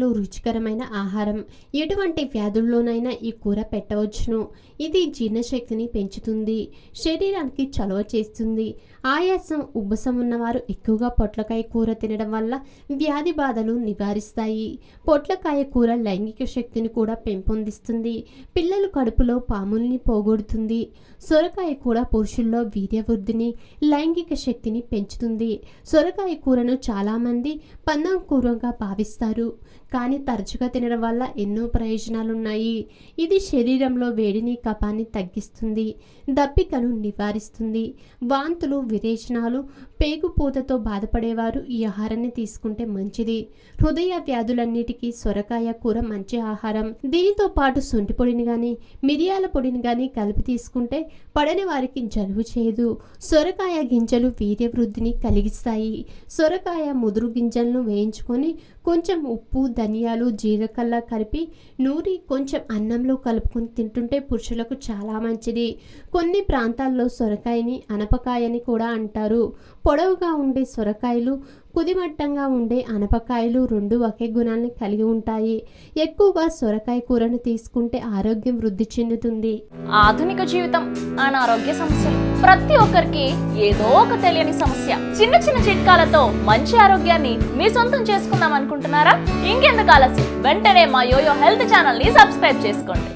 సొరకాయలు రుచికరమైన ఆహారం. ఎటువంటి వ్యాధుల్లోనైనా ఈ కూర పెట్టవచ్చును. ఇది జీర్ణశక్తిని పెంచుతుంది, శరీరానికి చలువ చేస్తుంది. ఆయాసం, ఉబ్బసం ఉన్నవారు ఎక్కువగా పొట్లకాయ కూర తినడం వల్ల వ్యాధి బాధలు నివారిస్తాయి. పొట్లకాయ కూర లైంగిక శక్తిని కూడా పెంపొందిస్తుంది. పిల్లలు కడుపులో పాముల్ని పోగొడుతుంది. సొరకాయ కూర పురుషుల్లో వీర్యవృద్ధిని, లైంగిక శక్తిని పెంచుతుంది. సొరకాయ కూరను చాలామంది పందెం కూరగా భావిస్తారు, కానీ తరచుగా తినడం వల్ల ఎన్నో ప్రయోజనాలున్నాయి. ఇది శరీరంలో వేడిని, కఫాన్ని తగ్గిస్తుంది, దప్పికను నివారిస్తుంది. వాంతులు, విరేచనాలు, పేగుపూతతో బాధపడేవారు ఈ ఆహారాన్ని తీసుకుంటే మంచిది. హృదయ వ్యాధులన్నిటికీ సొరకాయ కూర మంచి ఆహారం. దీనితో పాటు శొంఠి పొడిని కానీ, మిరియాల పొడిని కానీ కలిపి తీసుకుంటే పడని వారికి జలుబు చేయదు. సొరకాయ గింజలు వీర్యవృద్ధిని కలిగిస్తాయి. సొరకాయ ముదురు గింజలను వేయించుకొని కొంచెం ఉప్పు, ధనియాలు, జీలకర్ర కలిపి నూరి కొంచెం అన్నంలో కలుపుకొని తింటుంటే పురుషులకు చాలా మంచిది. కొన్ని ప్రాంతాల్లో సొరకాయని అనపకాయని కూడా అంటారు. పొడవుగా ఉండే సొరకాయలు, కుదిమట్టంగా ఉండే అనపకాయలు రెండు ఒకే గుణాన్ని కలిగి ఉంటాయి. ఎక్కువగా సొరకాయ కూరను తీసుకుంటే ఆరోగ్యం వృద్ధి చెందుతుంది. ఆధునిక జీవితం, అనారోగ్య సమస్యలు ప్రతి ఒక్కరికి ఏదో ఒక తెలియని సమస్య. చిన్న చిన్న చిట్కాలతో మంచి ఆరోగ్యాన్ని మీ సొంతం చేసుకుందాం అనుకుంటున్నారా? ఇంకెందుకు ఆలస్యం, వెంటనే మా యోయో హెల్త్ ఛానల్ ని సబ్స్క్రైబ్ చేసుకోండి.